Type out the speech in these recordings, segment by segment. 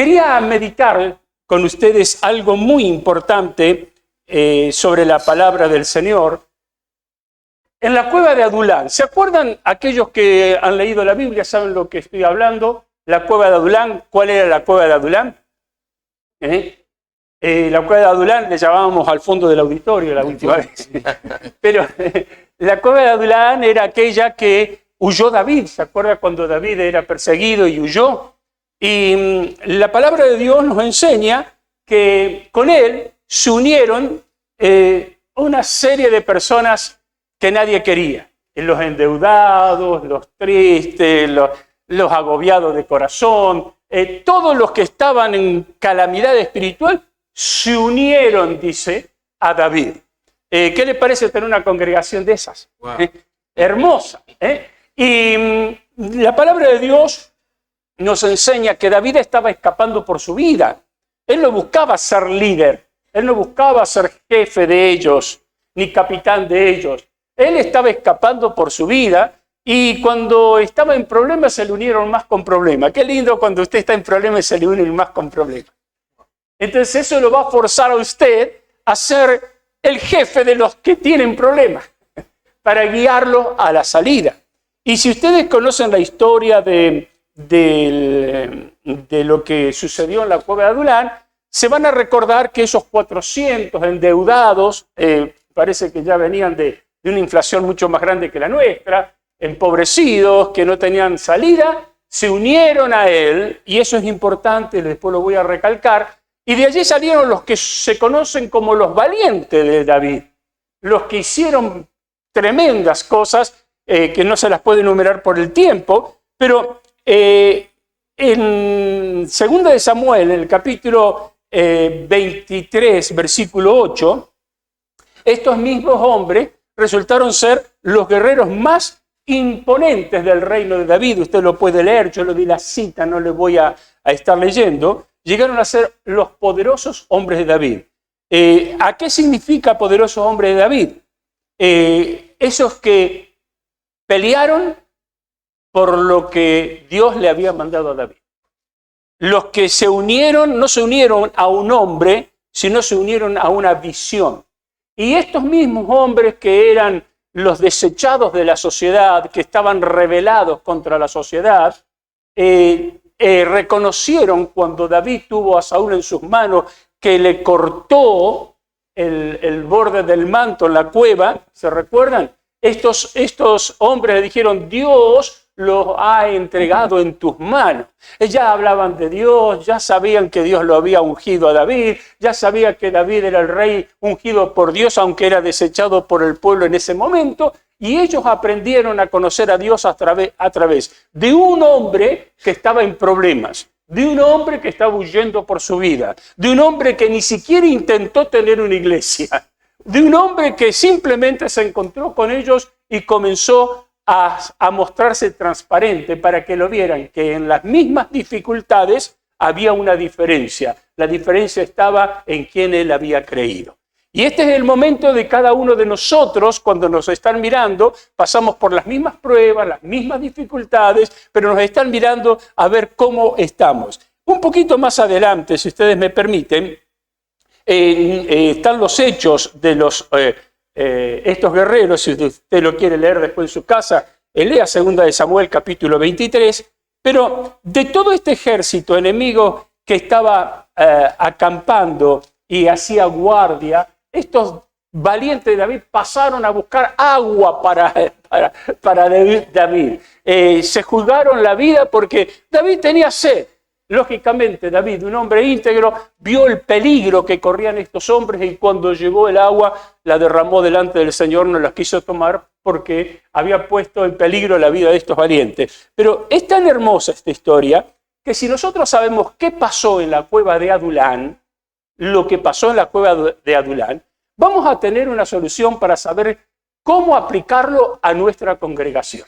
Quería meditar con ustedes algo muy importante sobre la palabra del Señor. En la cueva de Adulán, ¿se acuerdan aquellos que han leído la Biblia, saben lo que estoy hablando? La cueva de Adulán, ¿cuál era la cueva de Adulán? La cueva de Adulán le llamábamos al fondo del auditorio la última vez. Pero la cueva de Adulán era aquella que huyó David. ¿Se acuerda cuando David era perseguido y huyó? Y la palabra de Dios nos enseña que con él se unieron una serie de personas que nadie quería. Los endeudados, los tristes, los agobiados de corazón, todos los que estaban en calamidad espiritual se unieron, dice, a David. ¿Qué le parece tener una congregación de esas? Wow. Hermosa. Y la palabra de Dios nos enseña que David estaba escapando por su vida. Él no buscaba ser líder, él no buscaba ser jefe de ellos, ni capitán de ellos. Él estaba escapando por su vida y cuando estaba en problemas se le unieron más con problemas. Qué lindo cuando usted está en problemas y se le unen más con problemas. Entonces eso lo va a forzar a usted a ser el jefe de los que tienen problemas, para guiarlos a la salida. Y si ustedes conocen la historia de lo que sucedió en la cueva de Adulán, se van a recordar que esos 400 endeudados, parece que ya venían de una inflación mucho más grande que la nuestra, empobrecidos, que no tenían salida, se unieron a él, y eso es importante, después lo voy a recalcar, y de allí salieron los que se conocen como los valientes de David, los que hicieron tremendas cosas que no se las puede enumerar por el tiempo, pero en 2 de Samuel, en el capítulo 23, versículo 8, estos mismos hombres resultaron ser los guerreros más imponentes del reino de David. Usted lo puede leer, yo le di la cita, no le voy a estar leyendo. Llegaron a ser los poderosos hombres de David. ¿A qué significa poderosos hombres de David? Esos que pelearon por lo que Dios le había mandado a David. Los que se unieron, no se unieron a un hombre, sino se unieron a una visión. Y estos mismos hombres que eran los desechados de la sociedad, que estaban rebelados contra la sociedad, reconocieron cuando David tuvo a Saúl en sus manos, que le cortó el borde del manto en la cueva, ¿se recuerdan? Estos hombres le dijeron, Dios los ha entregado en tus manos. Ya hablaban de Dios, ya sabían que Dios lo había ungido a David, ya sabían que David era el rey ungido por Dios, aunque era desechado por el pueblo en ese momento, y ellos aprendieron a conocer a Dios a través de un hombre que estaba en problemas, de un hombre que estaba huyendo por su vida, de un hombre que ni siquiera intentó tener una iglesia, de un hombre que simplemente se encontró con ellos y comenzó a mostrarse transparente para que lo vieran, que en las mismas dificultades había una diferencia. La diferencia estaba en quien él había creído. Y este es el momento de cada uno de nosotros, cuando nos están mirando, pasamos por las mismas pruebas, las mismas dificultades, pero nos están mirando a ver cómo estamos. Un poquito más adelante, si ustedes me permiten, están los hechos de estos guerreros. Si usted lo quiere leer después en su casa, lea 2 de Samuel capítulo 23, pero de todo este ejército enemigo que estaba acampando y hacía guardia, estos valientes de David pasaron a buscar agua para David. Se jugaron la vida porque David tenía sed. Lógicamente, David, un hombre íntegro, vio el peligro que corrían estos hombres y cuando llegó el agua, la derramó delante del Señor, no la quiso tomar porque había puesto en peligro la vida de estos valientes. Pero es tan hermosa esta historia que si nosotros sabemos qué pasó en la cueva de Adulán, lo que pasó en la cueva de Adulán, vamos a tener una solución para saber cómo aplicarlo a nuestra congregación.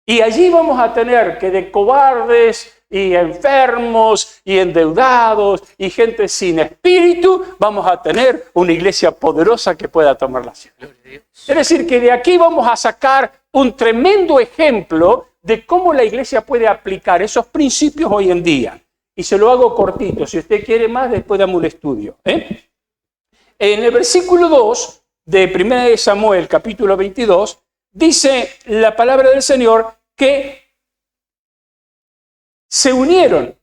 Y allí vamos a tener que de cobardes y enfermos y endeudados y gente sin espíritu, vamos a tener una iglesia poderosa que pueda tomar la ciudad. Es decir, que de aquí vamos a sacar un tremendo ejemplo de cómo la iglesia puede aplicar esos principios hoy en día. y se lo hago cortito. Si usted quiere más, después dame un estudio. En el versículo 2 de 1 Samuel, capítulo 22, dice la palabra del Señor que se unieron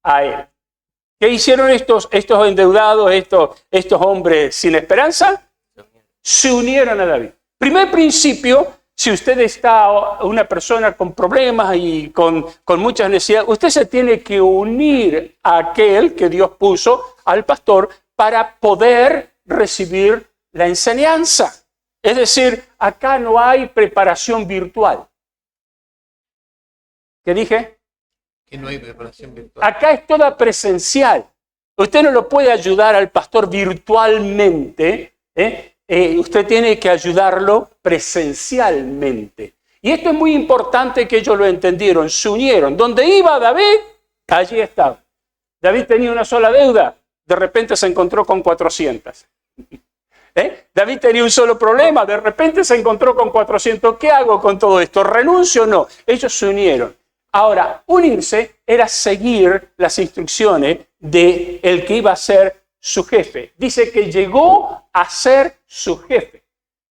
a él. ¿Qué hicieron estos endeudados, estos hombres sin esperanza? Se unieron a David. Primer principio, si usted está una persona con problemas y con muchas necesidades, usted se tiene que unir a aquel que Dios puso, al pastor, para poder recibir la enseñanza. Es decir, acá no hay preparación virtual. ¿Qué dije? Que no hay preparación virtual. Acá es toda presencial. Usted no lo puede ayudar al pastor virtualmente, usted tiene que ayudarlo presencialmente. Y esto es muy importante que ellos lo entendieron, se unieron. Donde iba David, allí estaba. David tenía una sola deuda, de repente se encontró con 400. David tenía un solo problema, de repente se encontró con 400. ¿Qué hago con todo esto? ¿Renuncio o no? Ellos se unieron. Ahora, unirse era seguir las instrucciones de el que iba a ser su jefe. Dice que llegó a ser su jefe.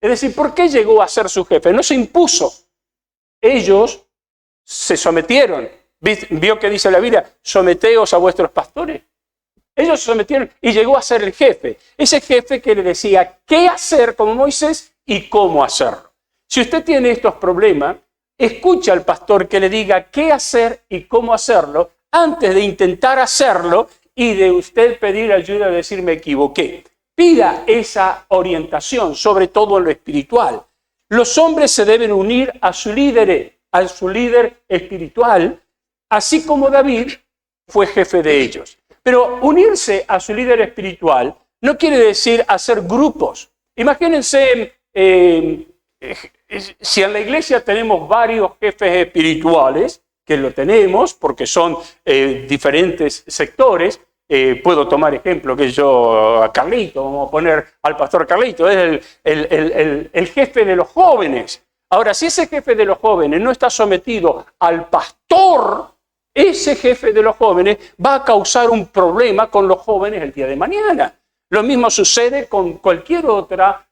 Es decir, ¿por qué llegó a ser su jefe? No se impuso. Ellos se sometieron. ¿Vio que dice la Biblia? Someteos a vuestros pastores. Ellos se sometieron y llegó a ser el jefe. Ese jefe que le decía qué hacer como Moisés y cómo hacerlo. Si usted tiene estos problemas, escucha al pastor que le diga qué hacer y cómo hacerlo antes de intentar hacerlo y de usted pedir ayuda y decir me equivoqué. Pida esa orientación, sobre todo en lo espiritual. Los hombres se deben unir a su líder espiritual, así como David fue jefe de ellos. Pero unirse a su líder espiritual no quiere decir hacer grupos. Imagínense, si en la iglesia tenemos varios jefes espirituales, que lo tenemos porque son diferentes sectores, puedo tomar ejemplo que yo a Carlito, vamos a poner al pastor Carlito, es el jefe de los jóvenes. Ahora, si ese jefe de los jóvenes no está sometido al pastor, ese jefe de los jóvenes va a causar un problema con los jóvenes el día de mañana. Lo mismo sucede con cualquier otro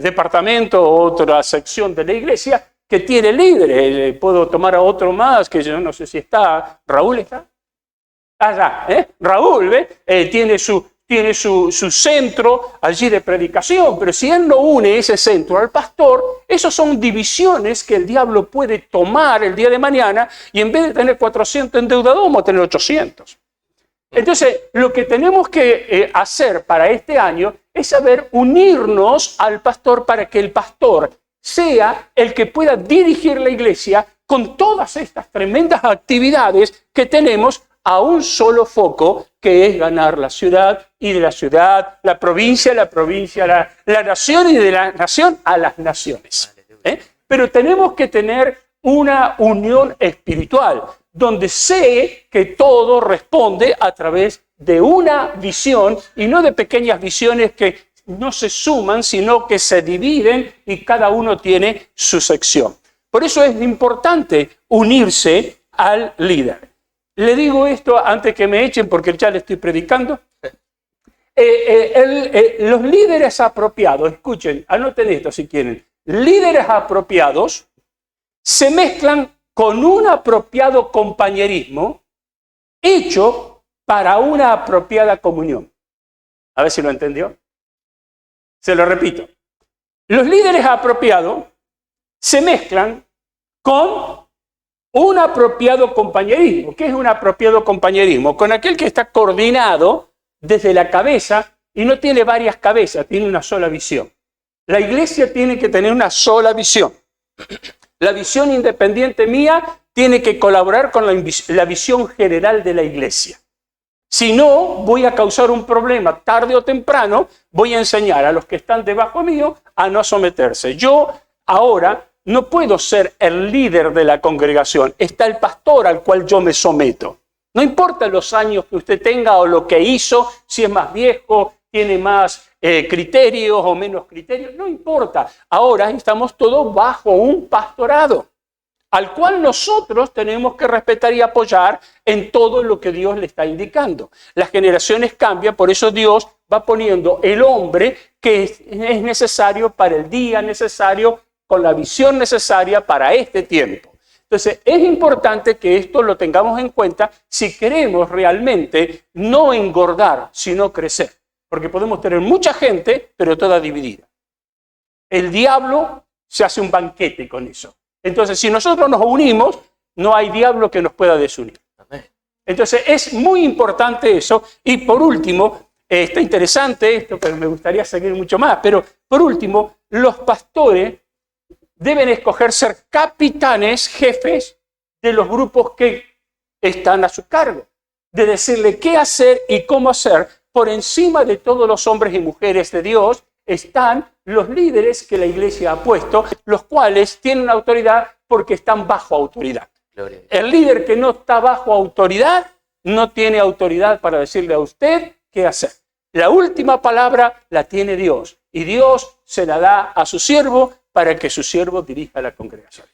departamento, otra sección de la iglesia que tiene líderes. Puedo tomar a otro más, que yo no sé si está. ¿Raúl está? Allá, Raúl, tiene su centro allí de predicación, pero si él no une ese centro al pastor, esas son divisiones que el diablo puede tomar el día de mañana y en vez de tener 400 endeudados, vamos a tener 800. Entonces, lo que tenemos que hacer para este año es saber unirnos al pastor para que el pastor sea el que pueda dirigir la iglesia con todas estas tremendas actividades que tenemos a un solo foco, que es ganar la ciudad, y de la ciudad, la provincia, la nación, y de la nación a las naciones. Pero tenemos que tener una unión espiritual, donde sé que todo responde a través de una visión y no de pequeñas visiones que no se suman, sino que se dividen y cada uno tiene su sección. Por eso es importante unirse al líder. Le digo esto antes que me echen porque ya le estoy predicando. Los líderes apropiados, escuchen, anoten esto si quieren. Líderes apropiados se mezclan con un apropiado compañerismo hecho para una apropiada comunión. A ver si lo entendió. Se lo repito. Los líderes apropiados se mezclan con un apropiado compañerismo. ¿Qué es un apropiado compañerismo? Con aquel que está coordinado desde la cabeza y no tiene varias cabezas, tiene una sola visión. La iglesia tiene que tener una sola visión. La visión independiente mía tiene que colaborar con la visión general de la iglesia. Si no, voy a causar un problema. Tarde o temprano voy a enseñar a los que están debajo mío a no someterse. Yo ahora no puedo ser el líder de la congregación. Está el pastor al cual yo me someto. No importa los años que usted tenga o lo que hizo, si es más viejo, tiene más criterios o menos criterios, no importa. Ahora estamos todos bajo un pastorado. al cual nosotros tenemos que respetar y apoyar en todo lo que Dios le está indicando. Las generaciones cambian, por eso Dios va poniendo el hombre que es necesario para el día necesario, con la visión necesaria para este tiempo. Entonces, es importante que esto lo tengamos en cuenta si queremos realmente no engordar, sino crecer. Porque podemos tener mucha gente, pero toda dividida. El diablo se hace un banquete con eso. Entonces, si nosotros nos unimos, no hay diablo que nos pueda desunir. Entonces, es muy importante eso. Y por último, está interesante esto, pero me gustaría seguir mucho más. Pero por último, los pastores deben escoger ser capitanes, jefes de los grupos que están a su cargo. De decirle qué hacer y cómo hacer. Por encima de todos los hombres y mujeres de Dios están los líderes que la iglesia ha puesto, los cuales tienen autoridad porque están bajo autoridad. El líder que no está bajo autoridad no tiene autoridad para decirle a usted qué hacer. La última palabra la tiene Dios y Dios se la da a su siervo para que su siervo dirija a la congregación.